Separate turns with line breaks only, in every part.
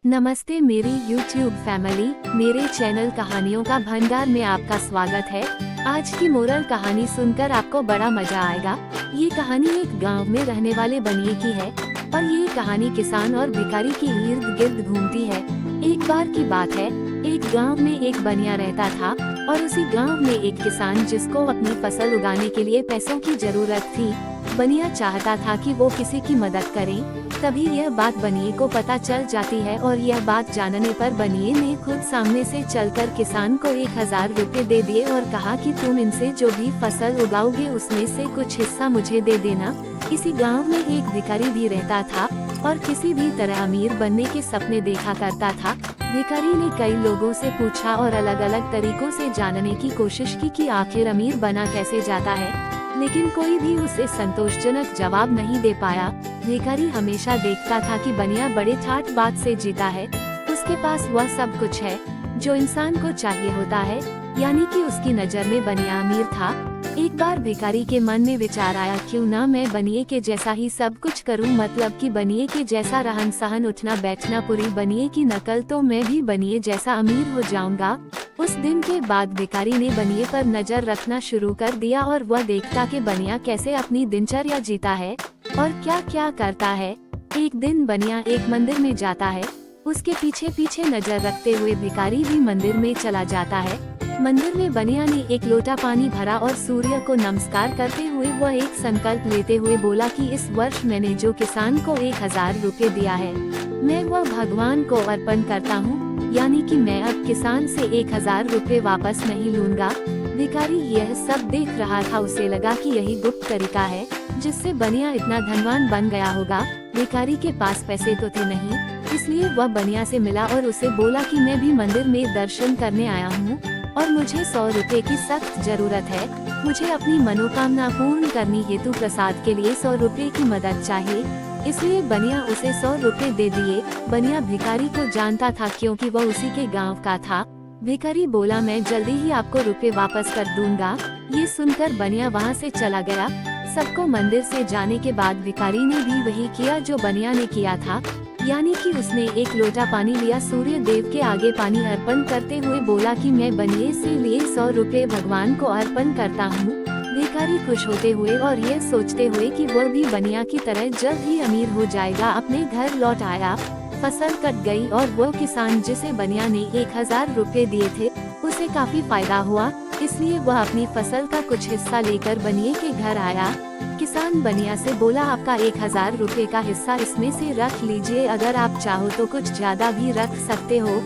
नमस्ते मेरी YouTube family, मेरे चैनल कहानियों का भंडार में आपका स्वागत है। आज की मोरल कहानी सुनकर आपको बड़ा मजा आएगा। ये कहानी एक गांव में रहने वाले बनिए की है और ये कहानी किसान और भिखारी की इर्द गिर्द घूमती है। एक बार की बात है, एक गांव में एक बनिया रहता था और उसी गांव में एक किसान जिसको अपनी फसल उगाने के लिए पैसों की जरूरत थी। बनिया चाहता था कि वो किसी की मदद करे। तभी यह बात बनिए को पता चल जाती है और यह बात जानने पर बनिए ने खुद सामने से चलकर किसान को 1000 रुपए दे दिए और कहा कि तुम इनसे जो भी फसल उगाओगे उसमें से कुछ हिस्सा मुझे दे देना। इसी गांव में एक भिखारी भी रहता था और किसी भी तरह अमीर बनने के सपने देखा करता था। भिखारी ने कई लोगों से पूछा और अलग अलग तरीकों से जानने की कोशिश की कि आखिर अमीर बना कैसे जाता है, लेकिन कोई भी उसे संतोषजनक जवाब नहीं दे पाया। भिखारी हमेशा देखता था कि बनिया बड़े ठाट बात से जीता है। उसके पास वह सब कुछ है जो इंसान को चाहिए होता है, यानी कि उसकी नज़र में बनिया अमीर था। एक बार भिखारी के मन में विचार आया, क्यों ना मैं बनिए के जैसा ही सब कुछ करूं, मतलब कि बनिए के जैसा रहन सहन, उठना बैठना, पूरी बनिए की नकल, तो मैं भी बनिए जैसा अमीर हो जाऊंगा। उस दिन के बाद भिखारी ने बनिए पर नजर रखना शुरू कर दिया और वह देखता कि बनिया कैसे अपनी दिनचर्या जीता है और क्या क्या करता है। एक दिन बनिया एक मंदिर में जाता है। उसके पीछे पीछे नजर रखते हुए भिखारी भी मंदिर में चला जाता है। मंदिर में बनिया ने एक लोटा पानी भरा और सूर्य को नमस्कार करते हुए वह एक संकल्प लेते हुए बोला कि इस वर्ष मैंने जो किसान को 1000 रुपए दिया है, मैं वह भगवान को अर्पण करता हूँ, यानी कि मैं अब किसान से 1000 रुपए वापस नहीं लूंगा। भिखारी यह सब देख रहा था। उसे लगा कि यही गुप्त तरीका है जिससे बनिया इतना धनवान बन गया होगा। भिखारी के पास पैसे तो थे नहीं, इसलिए वह बनिया से मिला और उसे बोला कि मैं भी मंदिर में दर्शन करने आया हूँ और मुझे 100 रुपए की सख्त जरूरत है। मुझे अपनी मनोकामना पूर्ण करनी हेतु प्रसाद के लिए 100 रुपए की मदद चाहिए। इसलिए बनिया उसे 100 रुपए दे दिए। बनिया भिखारी को जानता था क्योंकि वह उसी के गांव का था। भिखारी बोला, मैं जल्दी ही आपको रुपए वापस कर दूंगा। ये सुनकर बनिया वहाँ से चला गया। सबको मंदिर से जाने के बाद भिखारी ने भी वही किया जो बनिया ने किया था, यानी कि उसने एक लोटा पानी लिया, सूर्य देव के आगे पानी अर्पण करते हुए बोला कि मैं बनिए से लिए 100 रुपए भगवान को अर्पण करता हूँ। भिखारी खुश होते हुए और ये सोचते हुए कि वह भी बनिया की तरह जल्द ही अमीर हो जाएगा, अपने घर लौट आया। फसल कट गई और वो किसान जिसे बनिया ने 1000 रुपए दिए थे उसे काफी फायदा हुआ, इसलिए वह अपनी फसल का कुछ हिस्सा लेकर बनिए के घर आया। किसान बनिया से बोला, आपका 1000 रुपए का हिस्सा इसमें से रख लीजिए, अगर आप चाहो तो कुछ ज्यादा भी रख सकते हो,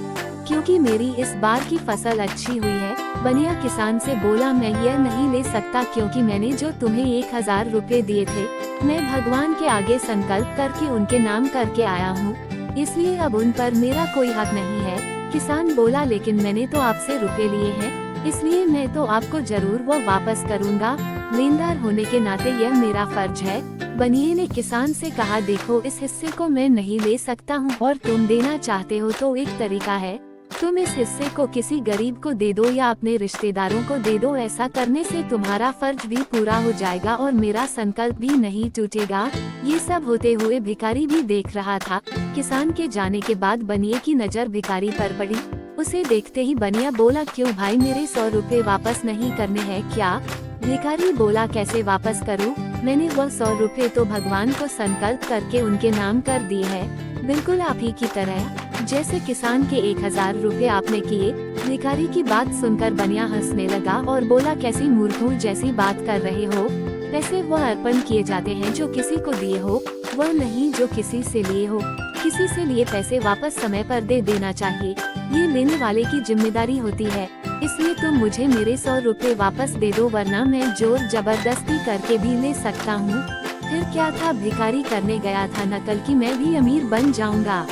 क्योंकि मेरी इस बार की फसल अच्छी हुई है। बनिया किसान से बोला, मैं यह नहीं ले सकता क्योंकि मैंने जो तुम्हें 1000 रुपए दिए थे, मैं भगवान के आगे संकल्प करके उनके नाम करके आया हूँ, इसलिए अब उन पर मेरा कोई हक नहीं है। किसान बोला, लेकिन मैंने तो आपसे रुपए लिए हैं, इसलिए मैं तो आपको जरूर वो वापस करूँगा। लेनदार होने के नाते यह मेरा फर्ज है। बनिए ने किसान से कहा, देखो इस हिस्से को मैं नहीं ले सकता हूँ और तुम देना चाहते हो तो एक तरीका है, तुम इस हिस्से को किसी गरीब को दे दो या अपने रिश्तेदारों को दे दो। ऐसा करने से तुम्हारा फर्ज भी पूरा हो जाएगा और मेरा संकल्प भी नहीं टूटेगा। ये सब होते हुए भिखारी भी देख रहा था। किसान के जाने के बाद बनिए की नज़र भिखारी पर पड़ी। उसे देखते ही बनिया बोला, क्यों भाई, मेरे 100 रुपए वापस नहीं करने हैं क्या? भिखारी बोला, कैसे वापस करूं? मैंने वह 100 रुपए तो भगवान को संकल्प करके उनके नाम कर दिए हैं, बिल्कुल आप ही की तरह जैसे किसान के 1000 रुपए आपने किए। भिखारी की बात सुनकर बनिया हंसने लगा और बोला, कैसी मूर्खों जैसी बात कर रहे हो? पैसे वह अर्पण किए जाते हैं जो किसी को दिए हो, वह नहीं जो किसी से लिए हो। किसी से लिए पैसे वापस समय पर दे देना चाहिए, ये लेने वाले की जिम्मेदारी होती है। इसलिए तुम मुझे मेरे 100 रुपए वापस दे दो, वरना मैं जोर जबरदस्ती करके भी ले सकता हूँ। फिर क्या था, भिखारी करने गया था नकल कि मैं भी अमीर बन जाऊंगा,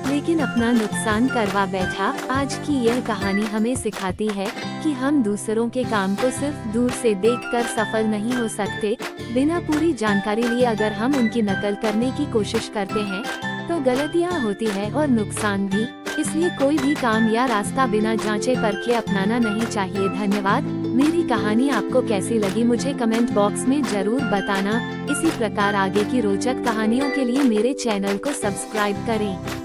लेकिन अपना नुकसान करवा बैठा। आज की यह कहानी हमें सिखाती है कि हम दूसरों के काम को सिर्फ दूर से देखकर सफल नहीं हो सकते। बिना पूरी जानकारी लिए अगर हम उनकी नकल करने की कोशिश करते हैं तो गलतियां होती है और नुकसान भी। इसलिए कोई भी काम या रास्ता बिना जांचे परखे अपनाना नहीं चाहिए। धन्यवाद। मेरी कहानी आपको कैसी लगी मुझे कमेंट बॉक्स में जरूर बताना। इसी प्रकार आगे की रोचक कहानियों के लिए मेरे चैनल को सब्सक्राइब करें।